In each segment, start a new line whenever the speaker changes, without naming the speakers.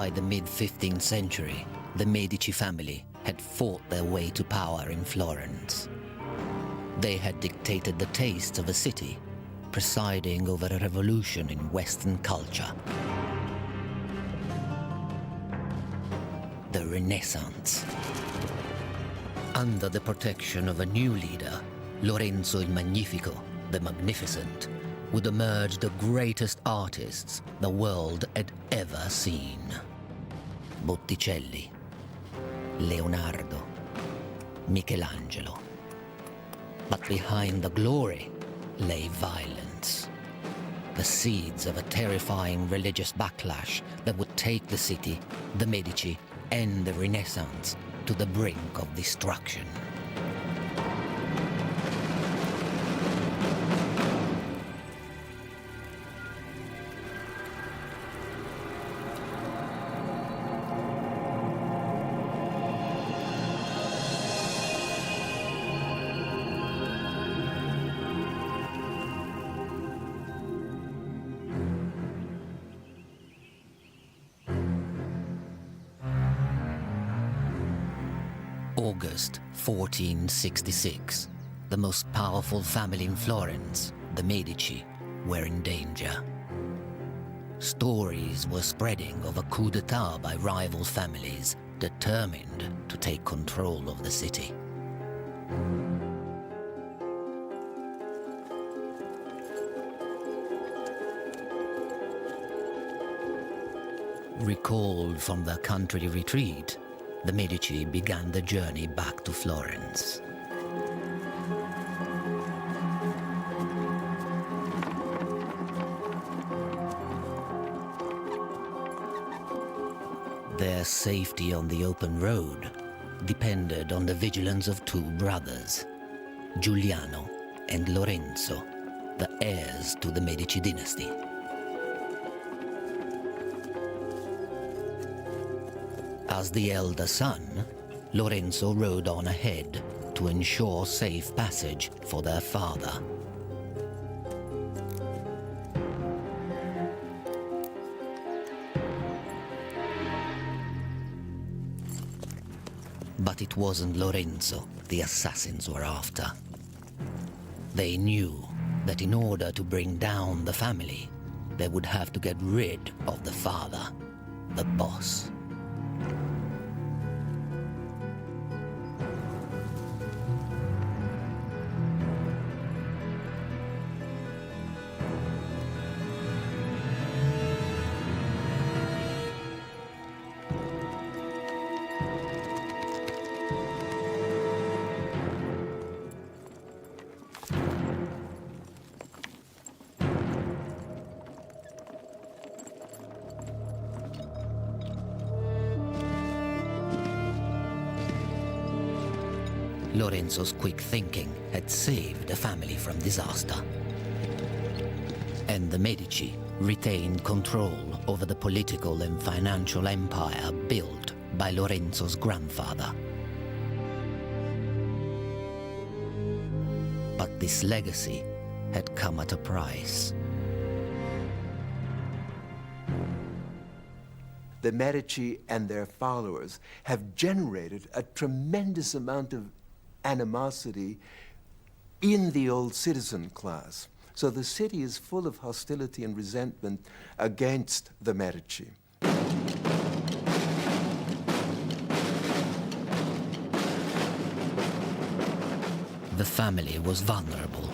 By the mid-15th century, the Medici family had fought their way to power in Florence. They had dictated the tastes of a city, presiding over a revolution in Western culture. The Renaissance. Under the protection of a new leader, Lorenzo il Magnifico, the Magnificent, would emerge the greatest artists the world had ever seen. Botticelli, Leonardo, Michelangelo. But behind the glory lay violence. The seeds of a terrifying religious backlash that would take the city, the Medici, and the Renaissance to the brink of destruction. August 1466, the most powerful family in Florence, the Medici, were in danger. Stories were spreading of a coup d'etat by rival families determined to take control of the city. Recalled from their country retreat, the Medici began the journey back to Florence. Their safety on the open road depended on the vigilance of two brothers, Giuliano and Lorenzo, the heirs to the Medici dynasty. As the elder son, Lorenzo rode on ahead to ensure safe passage for their father. But it wasn't Lorenzo the assassins were after. They knew that in order to bring down the family, they would have to get rid of the father, the boss. Lorenzo's quick thinking had saved the family from disaster. And the Medici retained control over the political and financial empire built by Lorenzo's grandfather. But this legacy had come at a price.
The Medici and their followers have generated a tremendous amount of animosity in the old citizen class. So the city is full of hostility and resentment against the Medici.
The family was vulnerable.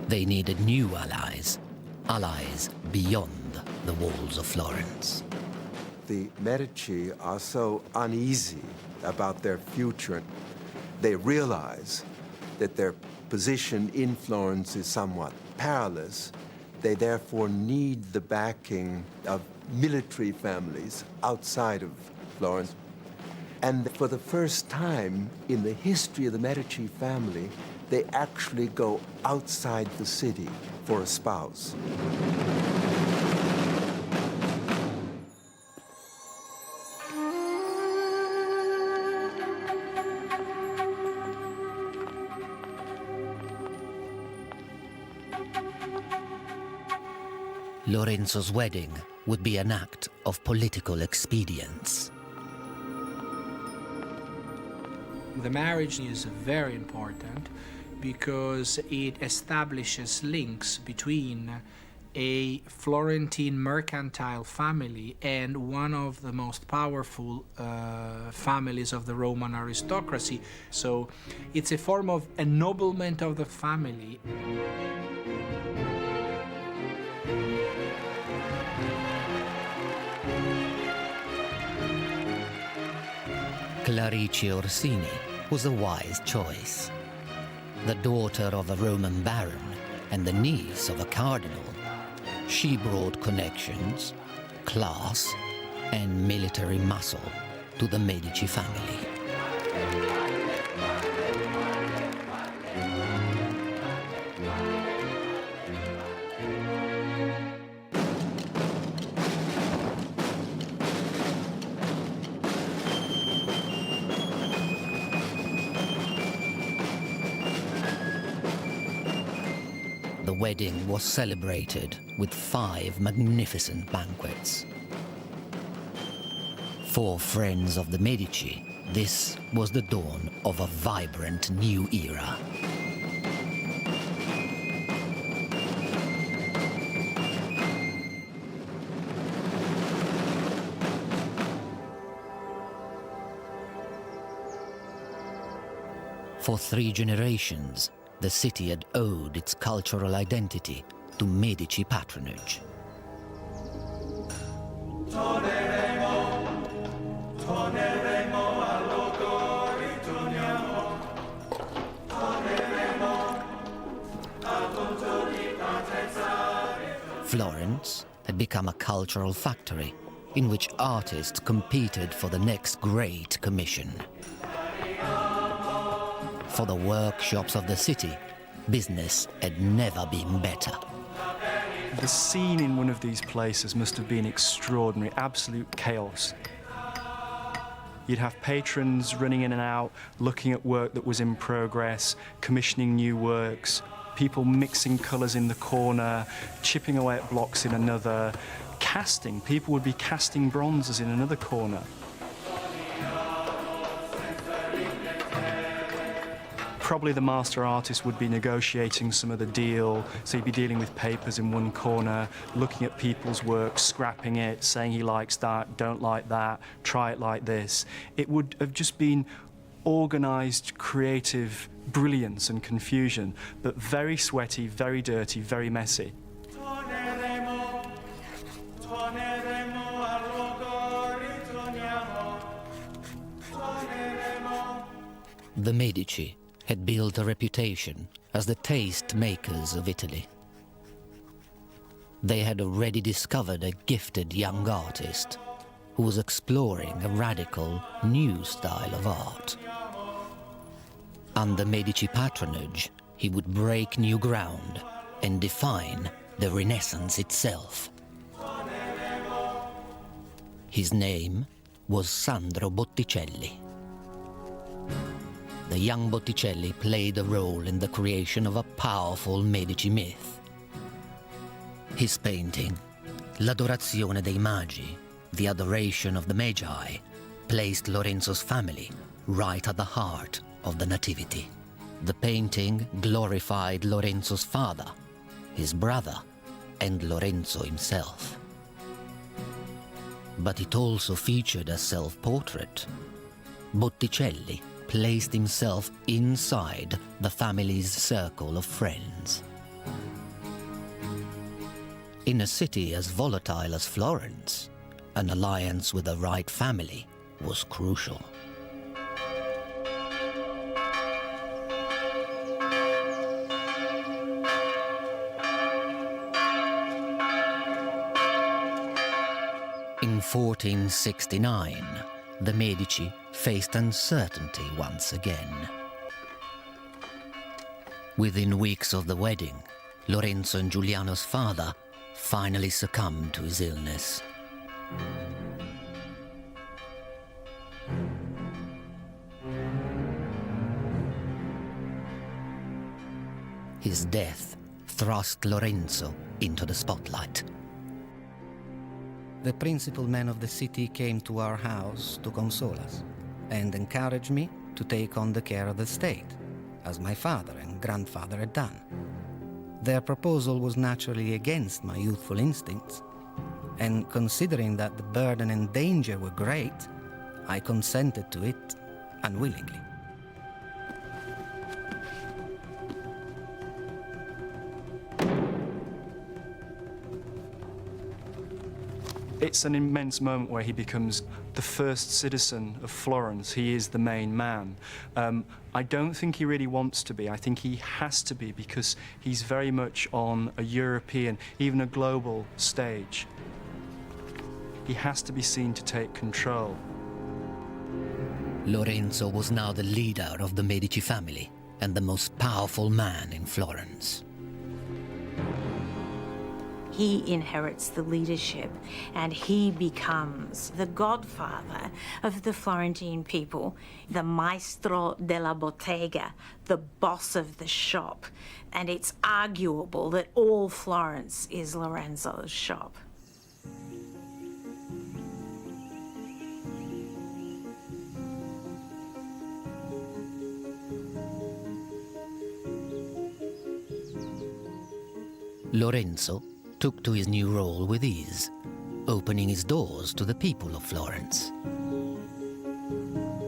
They needed new allies, allies beyond the walls of Florence.
The Medici are so uneasy about their future. They realize that their position in Florence is somewhat perilous. They therefore need the backing of military families outside of Florence. And for the first time in the history of the Medici family, they actually go outside the city for a spouse.
Lorenzo's wedding would be an act of political expedience.
The marriage is very important because it establishes links between a Florentine mercantile family and one of the most powerful families of the Roman aristocracy. So it's a form of ennoblement of the family.
Clarice Orsini was a wise choice. The daughter of a Roman baron and the niece of a cardinal, she brought connections, class, and military muscle to the Medici family. The wedding was celebrated with 5 magnificent banquets. For friends of the Medici, this was the dawn of a vibrant new era. For 3 generations, the city had owed its cultural identity to Medici patronage. Florence had become a cultural factory in which artists competed for the next great commission. For the workshops of the city, business had never been better.
The scene in one of these places must have been extraordinary, absolute chaos. You'd have patrons running in and out, looking at work that was in progress, commissioning new works, people mixing colours in the corner, chipping away at blocks in another, casting. People would be casting bronzes in another corner. Probably the master artist would be negotiating some of the deal, so he'd be dealing with papers in one corner, looking at people's work, scrapping it, saying he likes that, don't like that, try it like this. It would have just been organised, creative brilliance and confusion, but very sweaty, very dirty, very messy.
The Medici had built a reputation as the taste makers of Italy. They had already discovered a gifted young artist who was exploring a radical new style of art. Under Medici patronage, he would break new ground and define the Renaissance itself. His name was Sandro Botticelli. The young Botticelli played a role in the creation of a powerful Medici myth. His painting, L'Adorazione dei Magi, the adoration of the Magi, placed Lorenzo's family right at the heart of the Nativity. The painting glorified Lorenzo's father, his brother, and Lorenzo himself. But it also featured a self-portrait. Botticelli placed himself inside the family's circle of friends. In a city as volatile as Florence, an alliance with the right family was crucial. In 1469, the Medici faced uncertainty once again. Within weeks of the wedding, Lorenzo and Giuliano's father finally succumbed to his illness. His death thrust Lorenzo into the spotlight. the principal men of the city came to our house to console us and encourage me to take on the care of the state, as my father and grandfather had done. Their proposal was naturally against my youthful instincts, and considering that the burden and danger were great, I consented to it unwillingly.
It's an immense moment where he becomes the first citizen of Florence. He is the main man. I don't think he really wants to be. I think he has to be because he's very much on a European, even a global stage. He has to be seen to take control.
Lorenzo was now the leader of the Medici family and the most powerful man in Florence.
He inherits the leadership and he becomes the godfather of the Florentine people, the maestro della bottega, the boss of the shop. And it's arguable that all Florence is Lorenzo's shop.
Lorenzo took to his new role with ease, opening his doors to the people of Florence.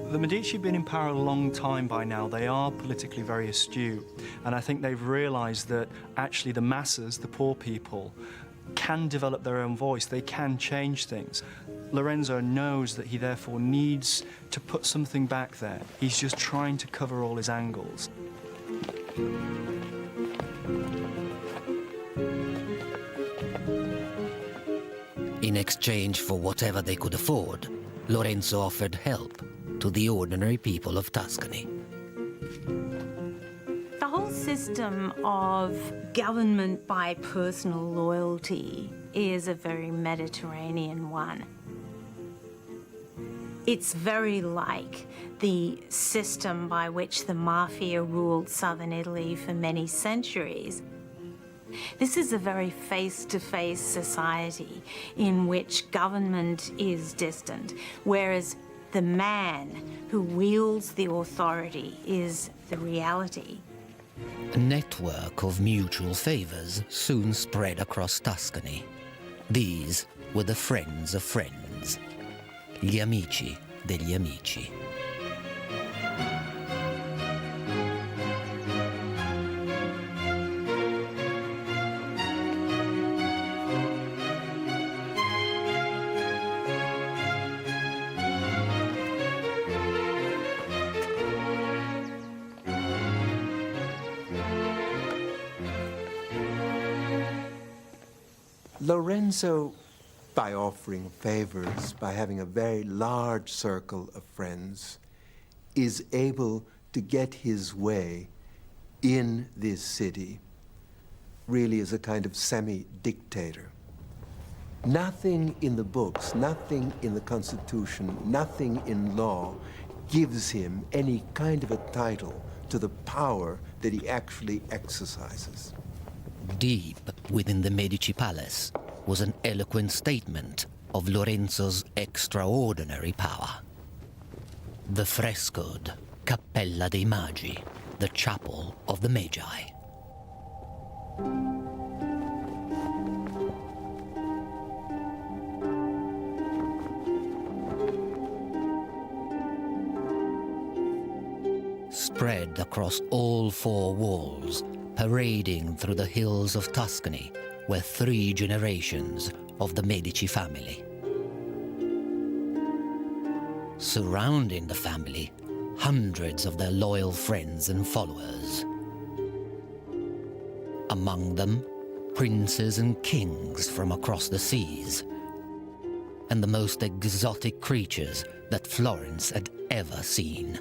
The Medici have been in power a long time by now. They are politically very astute, and I think they've realized that actually the masses, the poor people, can develop their own voice. They can change things. Lorenzo knows that he therefore needs to put something back there. He's just trying to cover all his angles.
In exchange for whatever they could afford, Lorenzo offered help to the ordinary people of Tuscany.
The whole system of government by personal loyalty is a very Mediterranean one. It's very like the system by which the mafia ruled southern Italy for many centuries. This is a very face-to-face society in which government is distant, whereas the man who wields the authority is the reality.
A network of mutual favors soon spread across Tuscany. These were the friends of friends, gli amici degli amici.
Lorenzo, by offering favors, by having a very large circle of friends, is able to get his way in this city, really as a kind of semi-dictator. Nothing in the books, nothing in the Constitution, nothing in law gives him any kind of a title to the power that he actually exercises.
Deep within the Medici palace was an eloquent statement of Lorenzo's extraordinary power. The frescoed Cappella dei Magi, the Chapel of the Magi. Spread across all four walls, parading through the hills of Tuscany, were 3 generations of the Medici family. Surrounding the family, hundreds of their loyal friends and followers. Among them, princes and kings from across the seas, and the most exotic creatures that Florence had ever seen.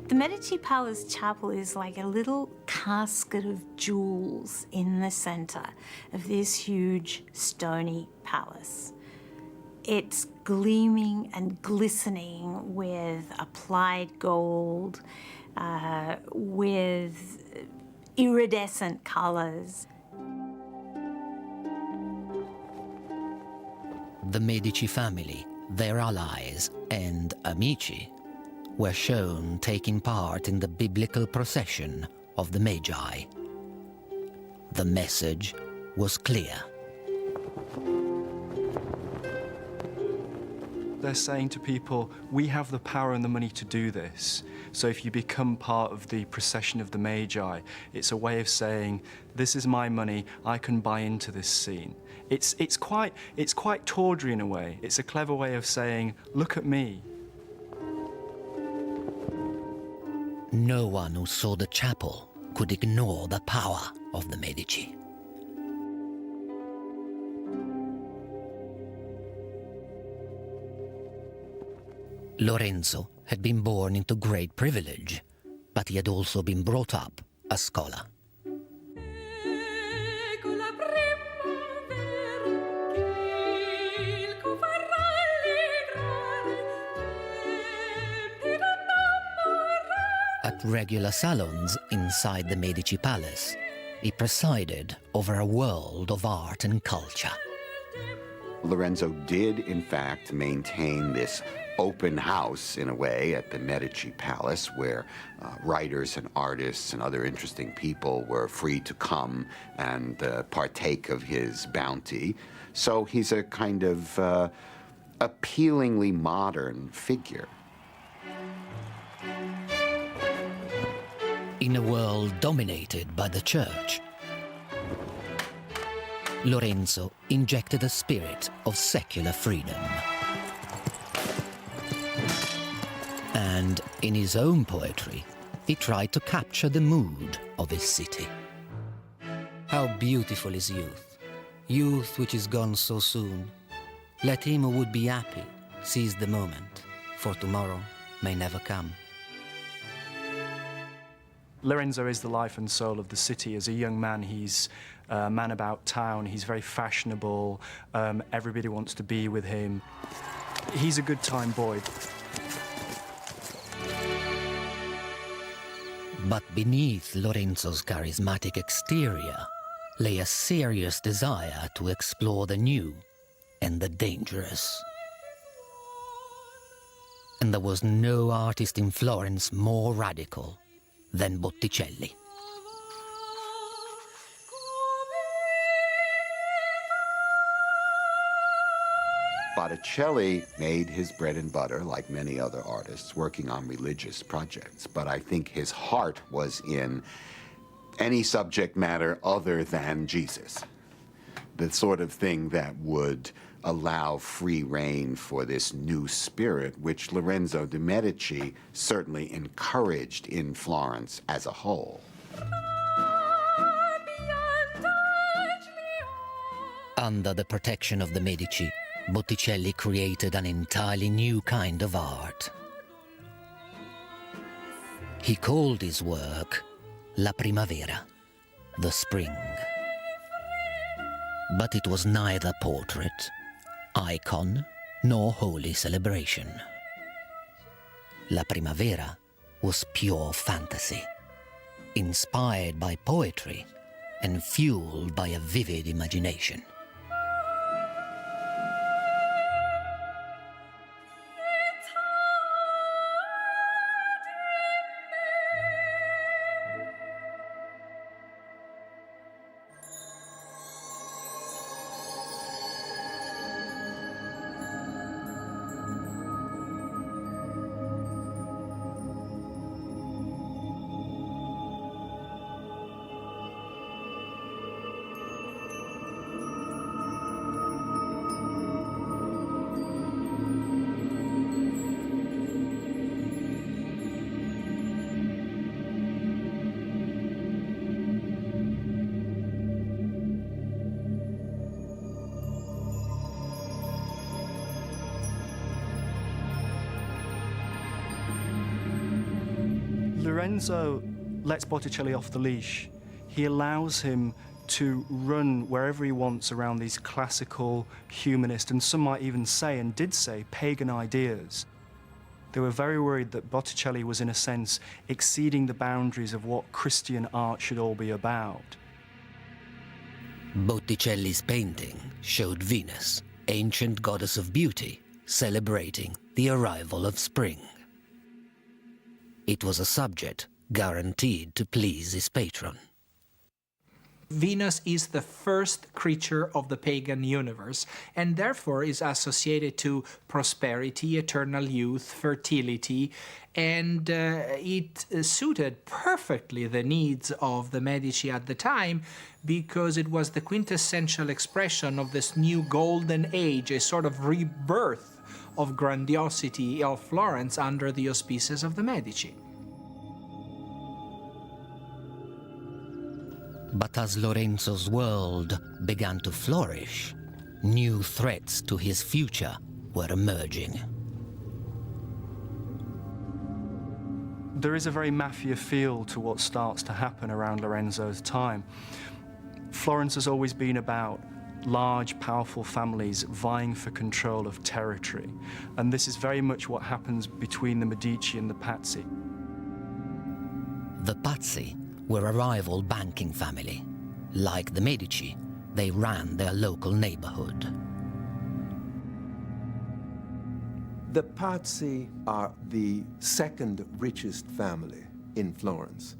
The Medici Palace Chapel is like a little casket of jewels in the center of this huge stony palace. It's gleaming and glistening with applied gold, with iridescent colors.
The Medici family, their allies, and amici were shown taking part in the biblical procession of the Magi. The message was clear.
They're saying to people, we have the power and the money to do this. So if you become part of the procession of the Magi, it's a way of saying, this is my money, I can buy into this scene. It's quite tawdry in a way. It's a clever way of saying, look at me.
No one who saw the chapel could ignore the power of the Medici. Lorenzo had been born into great privilege, but he had also been brought up a scholar. At regular salons inside the Medici palace, he presided over a world of art and culture.
Lorenzo did, in fact, maintain this open house, in a way, at the Medici Palace, where writers and artists and other interesting people were free to come and partake of his bounty. So he's a kind of appealingly modern figure.
In a world dominated by the church, Lorenzo injected a spirit of secular freedom. And in his own poetry, he tried to capture the mood of his city. How beautiful is youth, youth which is gone so soon. Let him who would be happy seize the moment, for tomorrow may never come.
Lorenzo is the life and soul of the city. As a young man, he's a man about town. He's very fashionable. Everybody wants to be with him. He's a good time boy.
But beneath Lorenzo's charismatic exterior lay a serious desire to explore the new and the dangerous. And there was no artist in Florence more radical than Botticelli.
Botticelli made his bread and butter, like many other artists, working on religious projects. But I think his heart was in any subject matter other than Jesus. The sort of thing that would allow free rein for this new spirit, which Lorenzo de' Medici certainly encouraged in Florence as a whole.
Under the protection of the Medici, Botticelli created an entirely new kind of art. He called his work La Primavera, the spring. But it was neither portrait, icon, nor holy celebration. La Primavera was pure fantasy, inspired by poetry and fueled by a vivid imagination.
Lorenzo lets Botticelli off the leash. He allows him to run wherever he wants around these classical, humanist, and some might even say, and did say, pagan ideas. They were very worried that Botticelli was, in a sense, exceeding the boundaries of what Christian art should all be about.
Botticelli's painting showed Venus ancient goddess of beauty, celebrating the arrival of spring. It was a subject guaranteed to please his patron.
Venus is the first creature of the pagan universe and therefore is associated to prosperity, eternal youth, fertility, and it suited perfectly the needs of the Medici at the time because it was the quintessential expression of this new golden age, a sort of rebirth of grandiosity of Florence under the auspices of the Medici.
But as Lorenzo's world began to flourish, new threats to his future were emerging.
There is a very mafia feel to what starts to happen around Lorenzo's time. Florence has always been about large, powerful families vying for control of territory, and this is very much what happens between the Medici and the Pazzi.
The Pazzi were a rival banking family. Like the Medici, they ran their local neighborhood.
The Pazzi are the second richest family in Florence.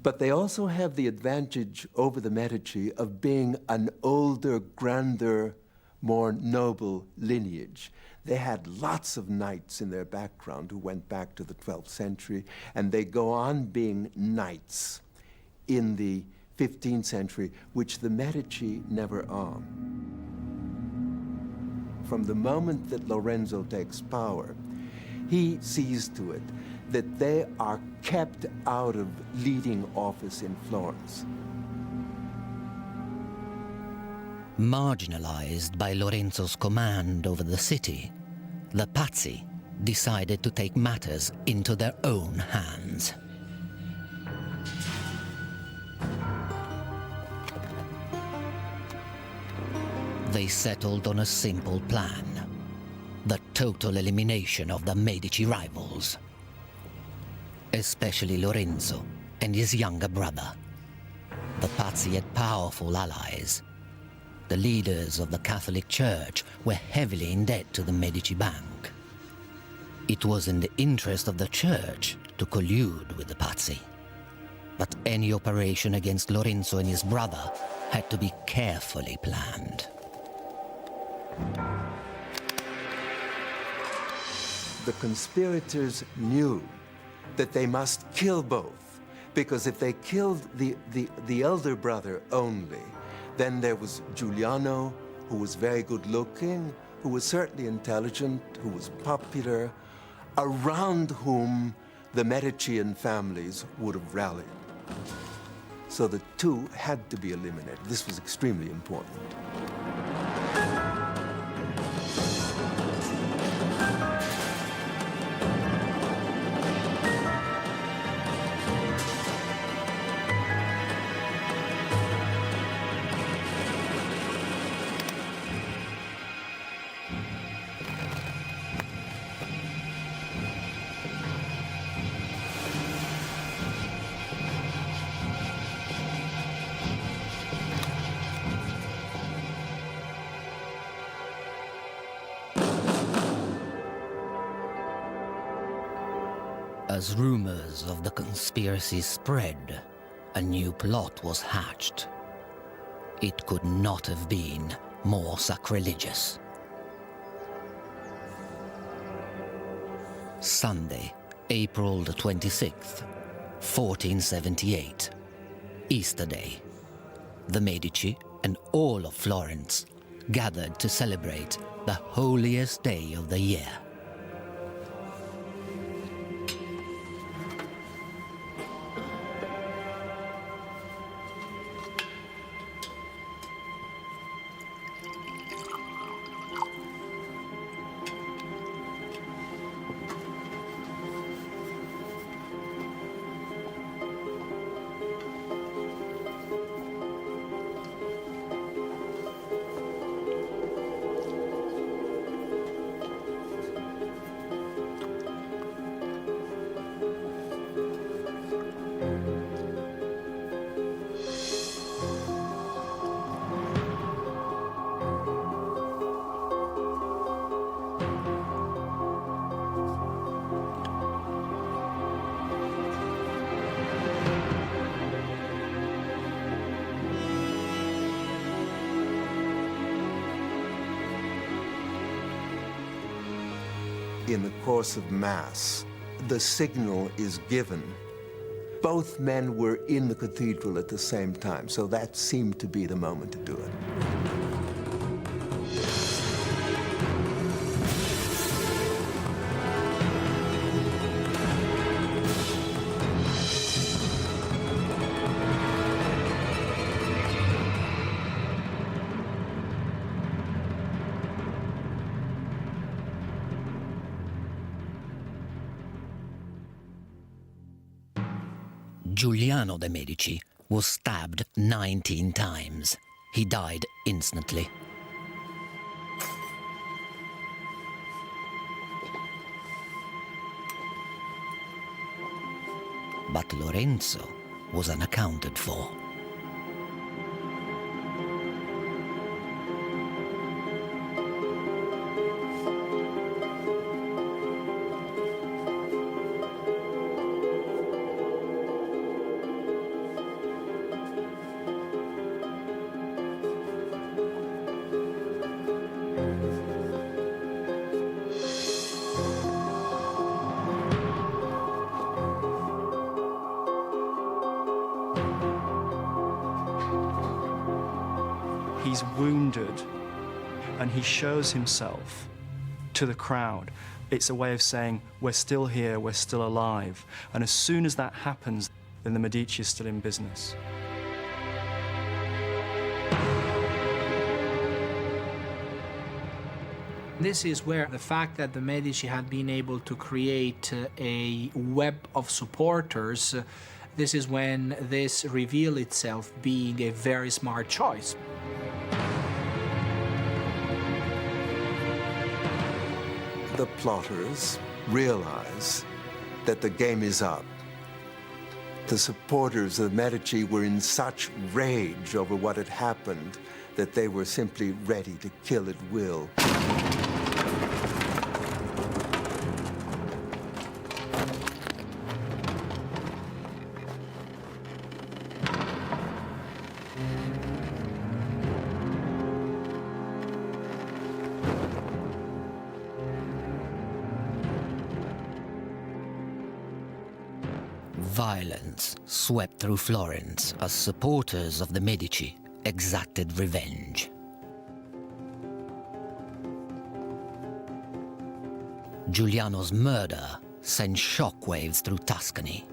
But they also have the advantage over the Medici of being an older, grander, more noble lineage. They had lots of knights in their background who went back to the 12th century, and they go on being knights in the 15th century, which the Medici never are. From the moment that Lorenzo takes power, he sees to it that they are kept out of leading office in Florence.
Marginalized by Lorenzo's command over the city, the Pazzi decided to take matters into their own hands. They settled on a simple plan: the total elimination of the Medici rivals, especially Lorenzo and his younger brother. The Pazzi had powerful allies. The leaders of the Catholic Church were heavily in debt to the Medici Bank. It was in the interest of the Church to collude with the Pazzi. But any operation against Lorenzo and his brother had to be carefully planned.
The conspirators knew that they must kill both, because if they killed the elder brother only, then there was Giuliano, who was very good looking, who was certainly intelligent, who was popular, around whom the Medicean families would have rallied. So the two had to be eliminated. This was extremely important.
As rumors of the conspiracy spread, a new plot was hatched. It could not have been more sacrilegious. Sunday, April the 26th, 1478, Easter Day. The Medici and all of Florence gathered to celebrate the holiest day of the year.
in the course of Mass, the signal is given. Both men were in the cathedral at the same time, so that seemed to be the moment to do it.
Giuliano de' Medici was stabbed 19 times. He died instantly. But Lorenzo was unaccounted for.
He's wounded, and he shows himself to the crowd. It's a way of saying, we're still here, we're still alive. And as soon as that happens, then the Medici is still in business.
This is where the fact that the Medici had been able to create a web of supporters, this is when this revealed itself being a very smart choice.
The plotters realize that the game is up. The supporters of Medici were in such rage over what had happened that they were simply ready to kill at will.
Violence swept through Florence as supporters of the Medici exacted revenge. Giuliano's murder sent shockwaves through Tuscany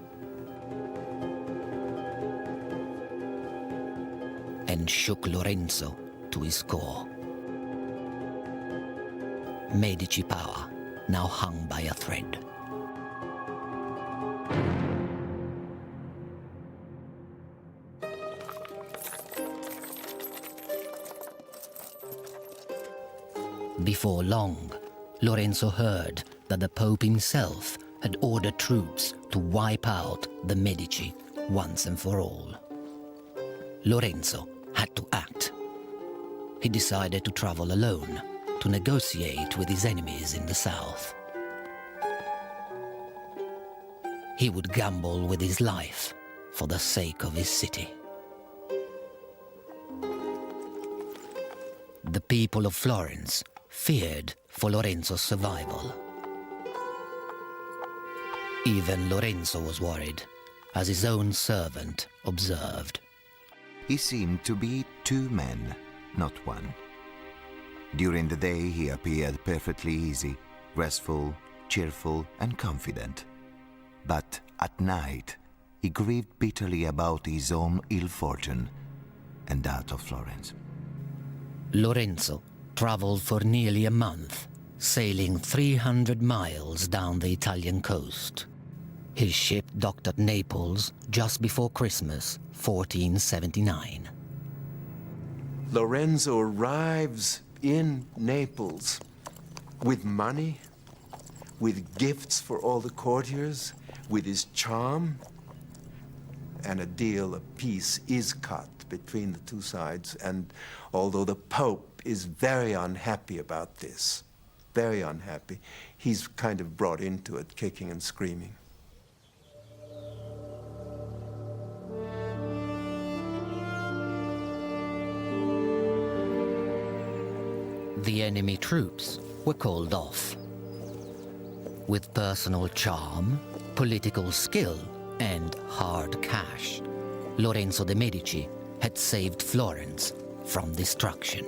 and shook Lorenzo to his core. Medici power now hung by a thread. Before long, Lorenzo heard that the Pope himself had ordered troops to wipe out the Medici once and for all. Lorenzo had to act. He decided to travel alone to negotiate with his enemies in the south. He would gamble with his life for the sake of his city. The people of Florence feared for Lorenzo's survival. Even Lorenzo was worried, as his own servant observed.
He seemed to be two men, not one. During the day he appeared perfectly easy, restful, cheerful, and confident. But at night he grieved bitterly about his own ill fortune and that of Florence.
Lorenzo traveled for nearly a month, sailing 300 miles down the Italian coast. His ship docked at Naples just before Christmas, 1479.
Lorenzo arrives in Naples with money, with gifts for all the courtiers, with his charm, and a deal of peace is cut between the two sides. And although the Pope is very unhappy about this, very unhappy, he's kind of brought into it, kicking and screaming.
The enemy troops were called off. With personal charm, political skill, and hard cash, Lorenzo de' Medici had saved Florence from destruction.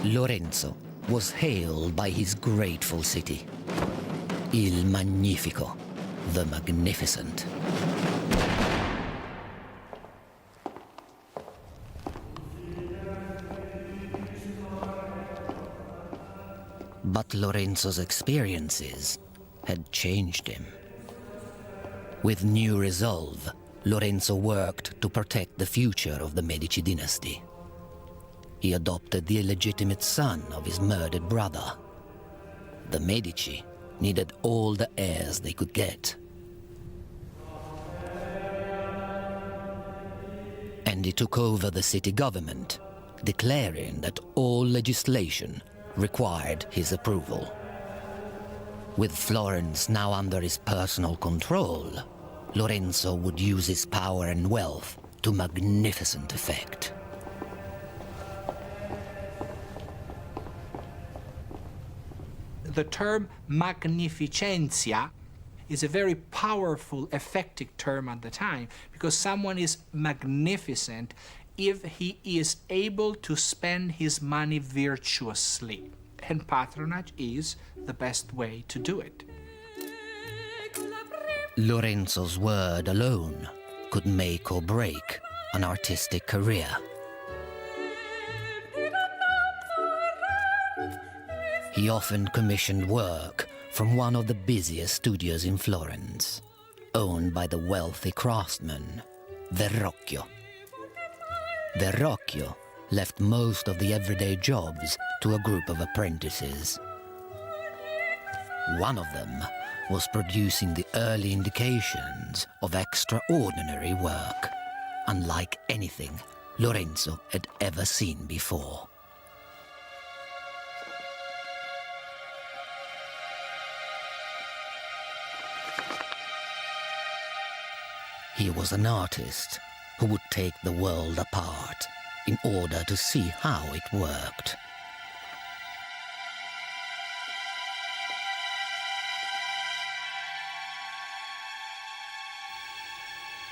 Lorenzo was hailed by his grateful city, Il Magnifico, the Magnificent. But Lorenzo's experiences had changed him. With new resolve, Lorenzo worked to protect the future of the Medici dynasty. He adopted the illegitimate son of his murdered brother. The Medici needed all the heirs they could get. And he took over the city government, declaring that all legislation required his approval. With Florence now under his personal control, Lorenzo would use his power and wealth to magnificent effect.
The term magnificentia is a very powerful, effective term at the time, because someone is magnificent if he is able to spend his money virtuously. And patronage is the best way to do it.
Lorenzo's word alone could make or break an artistic career. He often commissioned work from one of the busiest studios in Florence, owned by the wealthy craftsman, Verrocchio. Verrocchio left most of the everyday jobs to a group of apprentices. One of them was producing the early indications of extraordinary work, unlike anything Lorenzo had ever seen before. He was an artist who would take the world apart in order to see how it worked.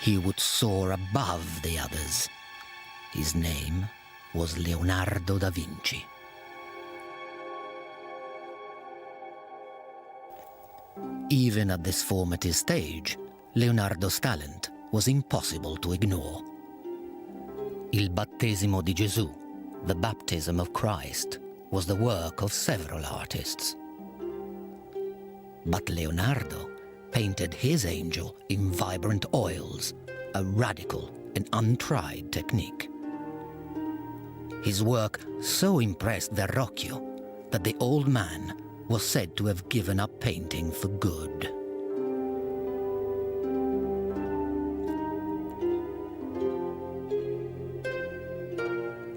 He would soar above the others. His name was Leonardo da Vinci. Even at this formative stage, Leonardo's talent was impossible to ignore. Il battesimo di Gesù, the baptism of Christ, was the work of several artists. But Leonardo painted his angel in vibrant oils, a radical and untried technique. His work so impressed Verrocchio that the old man was said to have given up painting for good.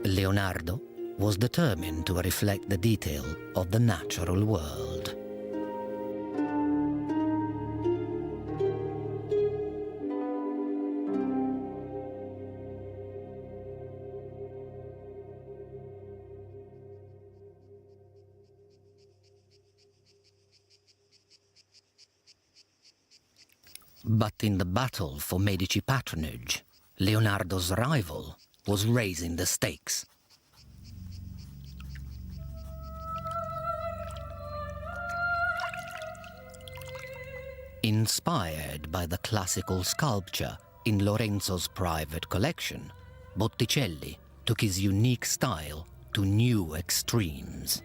Leonardo was determined to reflect the detail of the natural world. But in the battle for Medici patronage, Leonardo's rival was raising the stakes. Inspired by the classical sculpture in Lorenzo's private collection, Botticelli took his unique style to new extremes.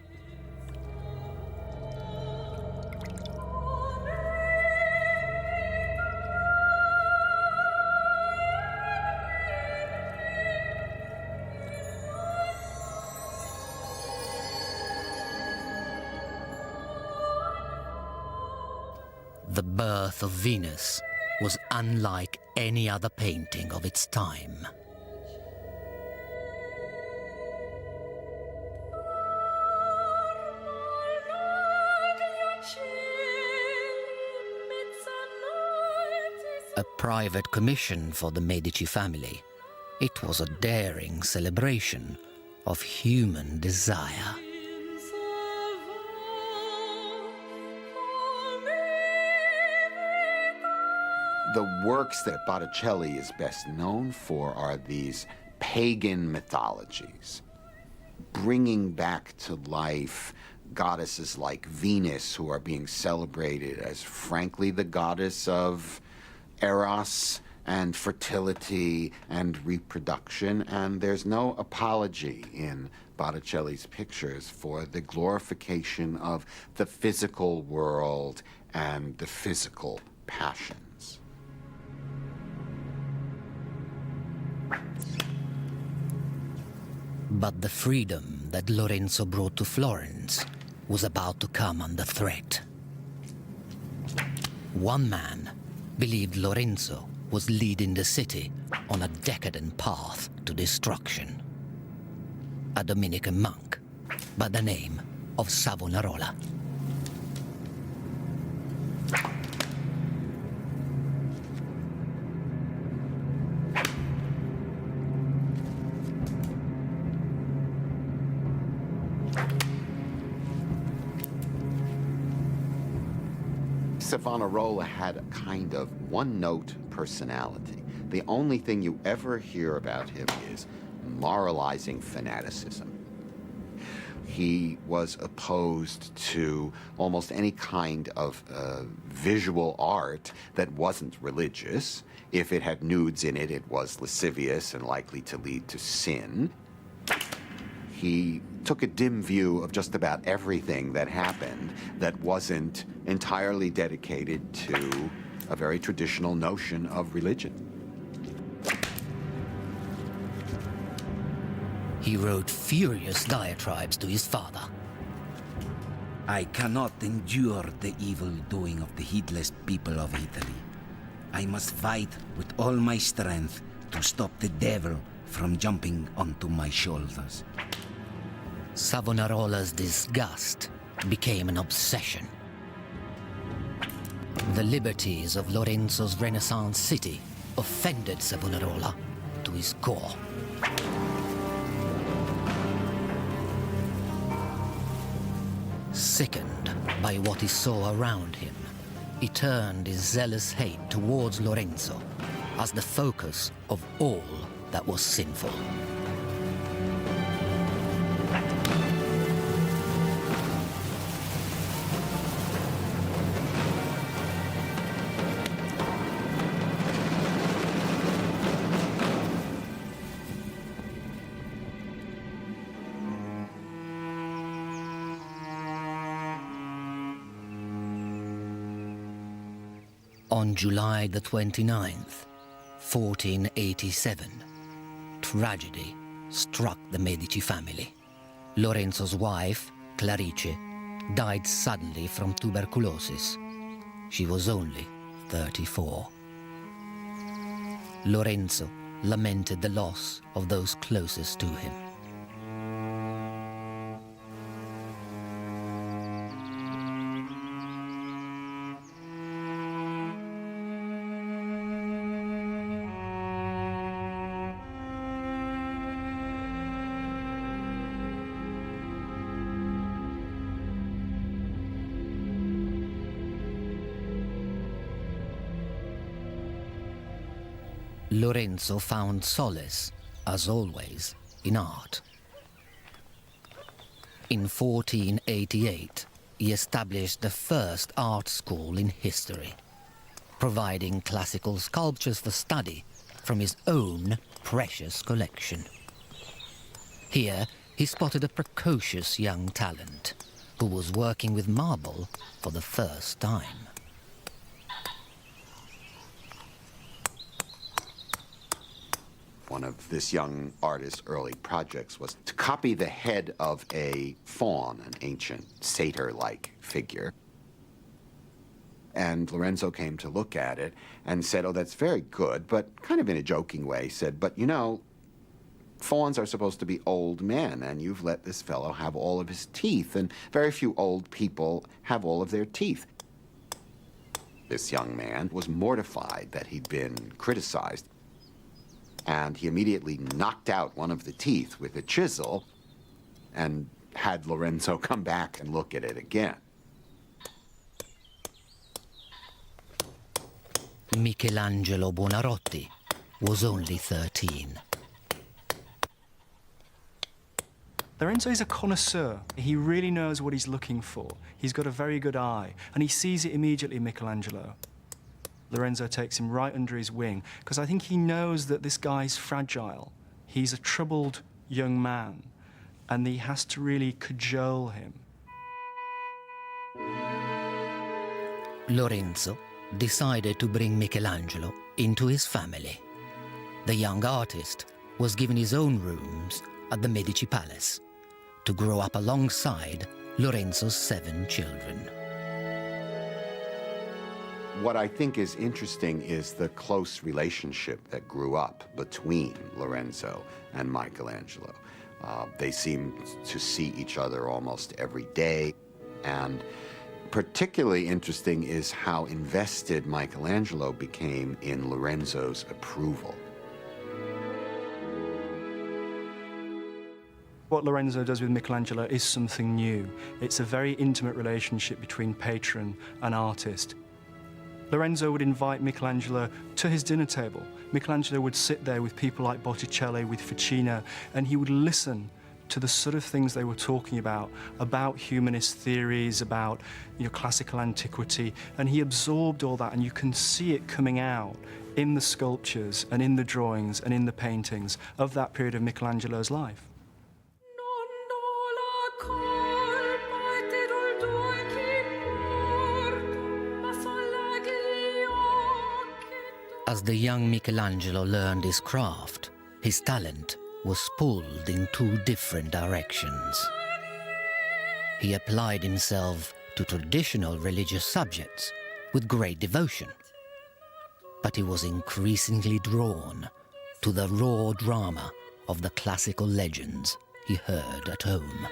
The birth of Venus was unlike any other painting of its time. A private commission for the Medici family, it was a daring celebration of human desire.
The works that Botticelli is best known for are these pagan mythologies, bringing back to life goddesses like Venus, who are being celebrated as, frankly, the goddess of Eros and fertility and reproduction, and there's no apology in Botticelli's pictures for the glorification of the physical world and the physical passions.
But the freedom that Lorenzo brought to Florence was about to come under threat. One man believed Lorenzo was leading the city on a decadent path to destruction. A Dominican monk by the name of Savonarola.
Savonarola had a kind of one-note personality. The only thing you ever hear about him is moralizing fanaticism. He was opposed to almost any kind of visual art that wasn't religious. If it had nudes in it, it was lascivious and likely to lead to sin. He took a dim view of just about everything that happened that wasn't entirely dedicated to a very traditional notion of religion.
He wrote furious diatribes to his father.
I cannot endure the evil doing of the heedless people of Italy. I must fight with all my strength to stop the devil from jumping onto my shoulders.
Savonarola's disgust became an obsession. The liberties of Lorenzo's Renaissance city offended Savonarola to his core. Sickened by what he saw around him, he turned his zealous hate towards Lorenzo as the focus of all that was sinful. On July the 29th, 1487, tragedy struck the Medici family. Lorenzo's wife, Clarice, died suddenly from tuberculosis. She was only 34. Lorenzo lamented the loss of those closest to him. Lorenzo found solace, as always, in art. In 1488, he established the first art school in history, providing classical sculptures for study from his own precious collection. Here, he spotted a precocious young talent who was working with marble for the first time.
One of this young artist's early projects was to copy the head of a faun, an ancient satyr-like figure. And Lorenzo came to look at it and said, "Oh, that's very good," but kind of in a joking way said, "But you know, fauns are supposed to be old men, and you've let this fellow have all of his teeth, and very few old people have all of their teeth." This young man was mortified that he'd been criticized, and he immediately knocked out one of the teeth with a chisel and had Lorenzo come back and look at it again.
Michelangelo Buonarroti was only 13.
Lorenzo is a connoisseur. He really knows what he's looking for. He's got a very good eye, and he sees it immediately in Michelangelo. Lorenzo takes him right under his wing, because I think he knows that this guy's fragile. He's a troubled young man, and he has to really cajole him.
Lorenzo decided to bring Michelangelo into his family. The young artist was given his own rooms at the Medici Palace to grow up alongside Lorenzo's 7 children.
What I think is interesting is the close relationship that grew up between Lorenzo and Michelangelo. They seemed to see each other almost every day, and particularly interesting is how invested Michelangelo became in Lorenzo's approval.
What Lorenzo does with Michelangelo is something new. It's a very intimate relationship between patron and artist. Lorenzo would invite Michelangelo to his dinner table. Michelangelo would sit there with people like Botticelli, with Ficino, and he would listen to the sort of things they were talking about humanist theories, about classical antiquity, and he absorbed all that, and you can see it coming out in the sculptures and in the drawings and in the paintings of that period of Michelangelo's life.
As the young Michelangelo learned his craft, his talent was pulled in 2 different directions. He applied himself to traditional religious subjects with great devotion, but he was increasingly drawn to the raw drama of the classical legends he heard at home.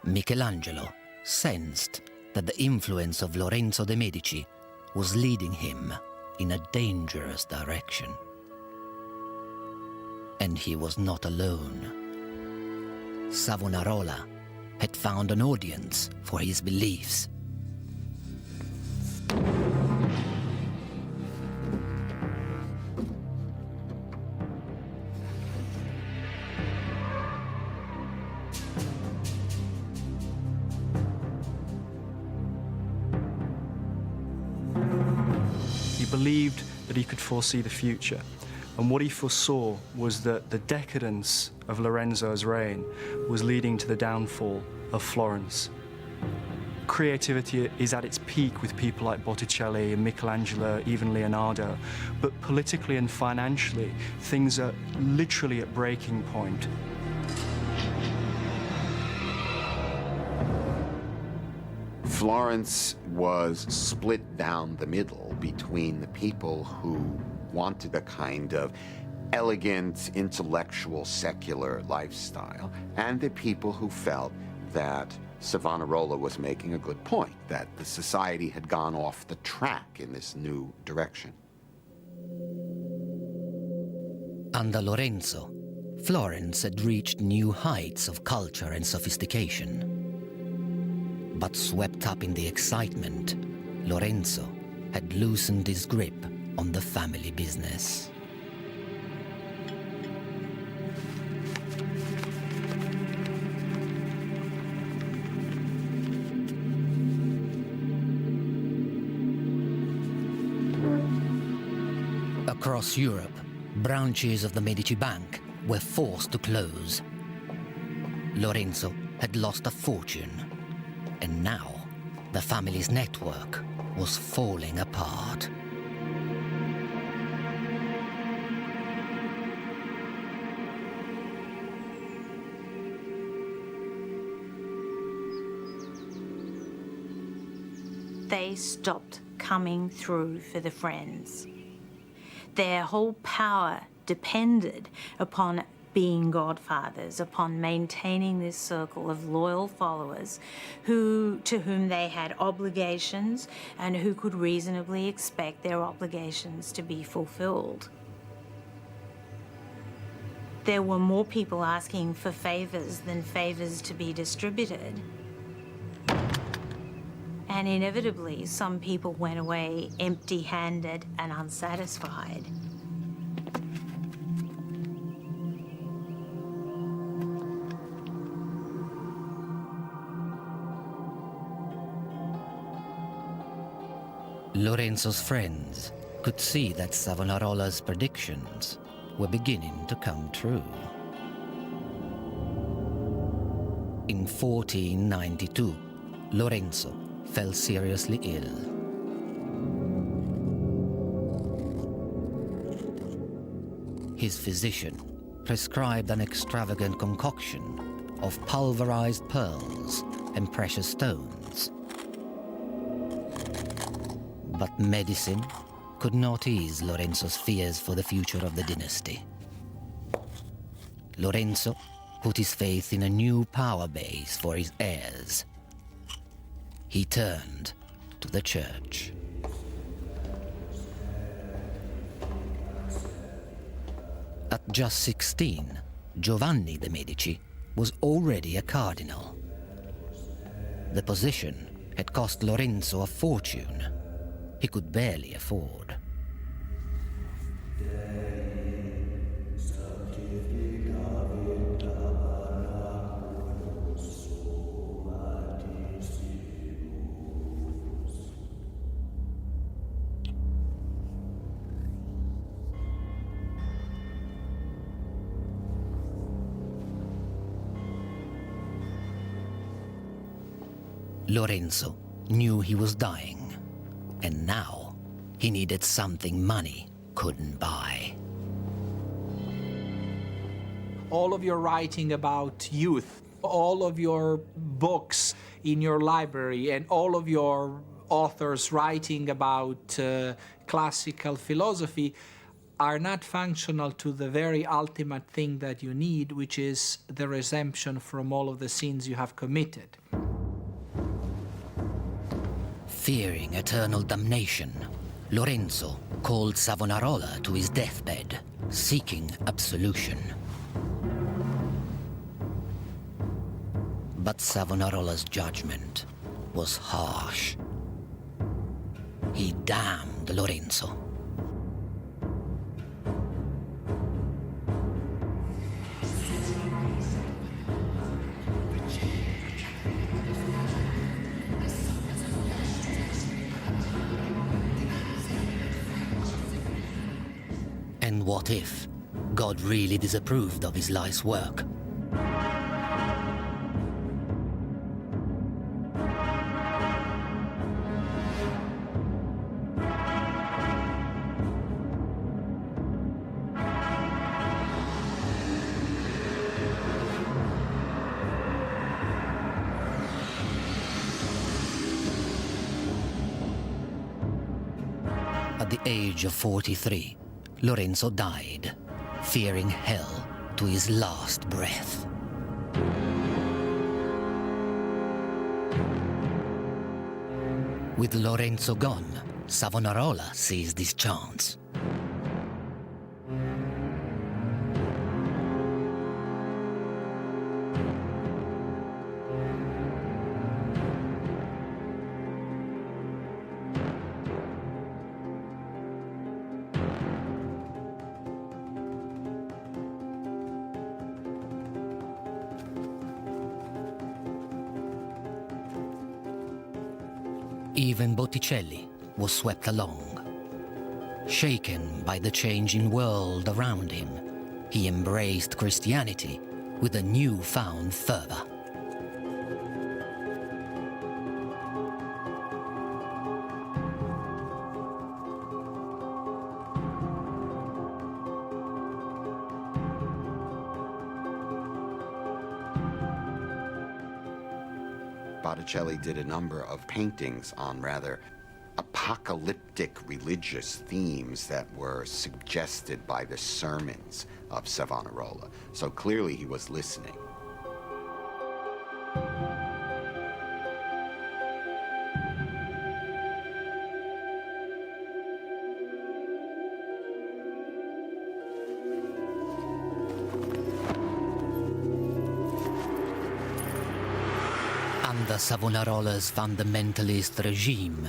Michelangelo sensed that the influence of Lorenzo de' Medici was leading him in a dangerous direction. And he was not alone. Savonarola had found an audience for his beliefs.
He believed that he could foresee the future, and what he foresaw was that the decadence of Lorenzo's reign was leading to the downfall of Florence. Creativity is at its peak with people like Botticelli and Michelangelo, even Leonardo, but politically and financially, things are literally at breaking point.
Florence was split down the middle between the people who wanted a kind of elegant, intellectual, secular lifestyle, and the people who felt that Savonarola was making a good point, that the society had gone off the track in this new direction.
Under Lorenzo, Florence had reached new heights of culture and sophistication. But swept up in the excitement, Lorenzo had loosened his grip on the family business. Across Europe, branches of the Medici Bank were forced to close. Lorenzo had lost a fortune, and now the family's network was falling apart.
they stopped coming through for the friends. Their whole power depended upon being godfathers, upon maintaining this circle of loyal followers to whom they had obligations and who could reasonably expect their obligations to be fulfilled. There were more people asking for favors than favors to be distributed. And inevitably, some people went away empty-handed and unsatisfied.
Lorenzo's friends could see that Savonarola's predictions were beginning to come true. In 1492, Lorenzo fell seriously ill. His physician prescribed an extravagant concoction of pulverized pearls and precious stones. But medicine could not ease Lorenzo's fears for the future of the dynasty. Lorenzo put his faith in a new power base for his heirs. He turned to the church. At just 16, Giovanni de' Medici was already a cardinal. The position had cost Lorenzo a fortune he could barely afford. Lorenzo knew he was dying, and now he needed something money couldn't buy.
All of your writing about youth, all of your books in your library, and all of your authors writing about classical philosophy are not functional to the very ultimate thing that you need, which is the redemption from all of the sins you have committed.
Fearing eternal damnation, Lorenzo called Savonarola to his deathbed, seeking absolution. But Savonarola's judgment was harsh. He damned Lorenzo. And what if God really disapproved of his life's work? At the age of 43, Lorenzo died, fearing hell to his last breath. With Lorenzo gone, Savonarola seized his chance. Even Botticelli was swept along. Shaken by the changing world around him, he embraced Christianity with a newfound fervor.
Botticelli did a number of paintings on rather apocalyptic religious themes that were suggested by the sermons of Savonarola. So clearly he was listening.
Under Savonarola's fundamentalist regime,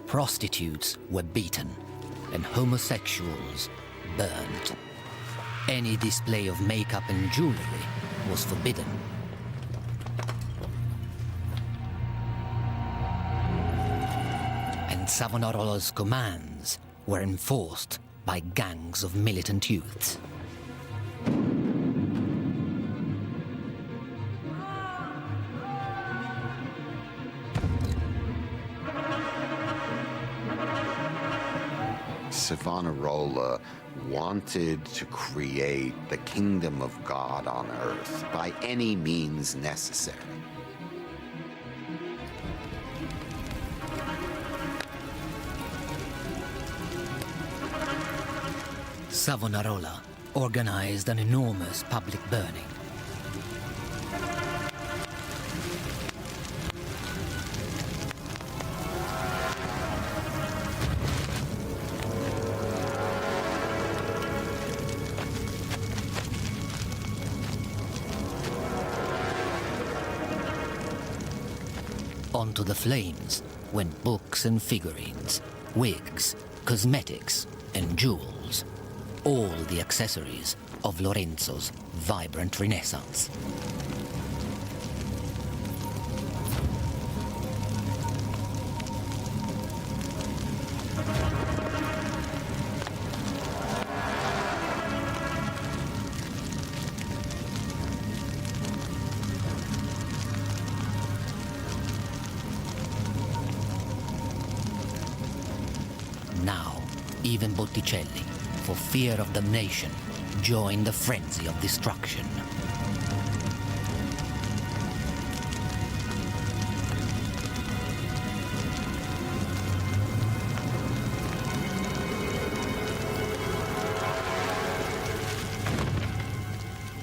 prostitutes were beaten and homosexuals burned. Any display of makeup and jewelry was forbidden. And Savonarola's commands were enforced by gangs of militant youths.
Savonarola wanted to create the kingdom of God on earth by any means necessary.
Savonarola organized an enormous public burning. Onto the flames went books and figurines, wigs, cosmetics, and jewels, all the accessories of Lorenzo's vibrant Renaissance. Now, even Botticelli, for fear of damnation, joined the frenzy of destruction.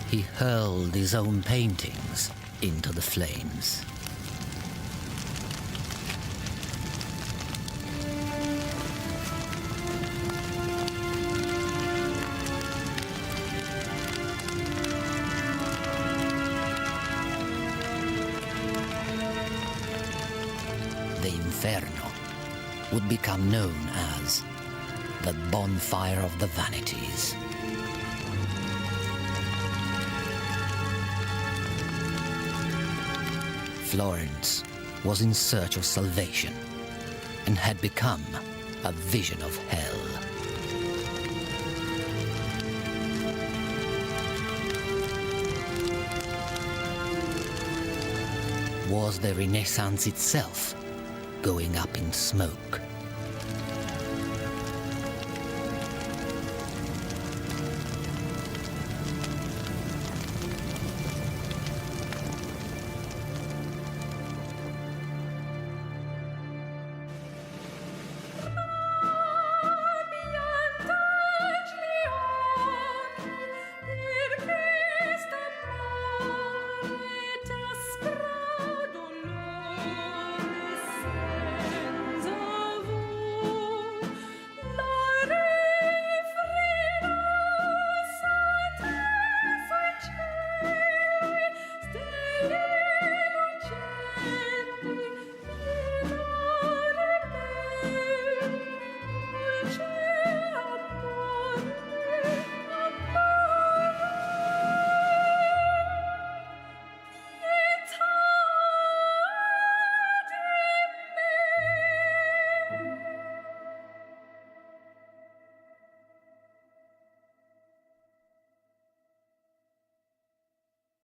He hurled his own paintings into the flames. The Inferno would become known as the Bonfire of the Vanities. Florence was in search of salvation and had become a vision of hell. Was the Renaissance itself going up in smoke?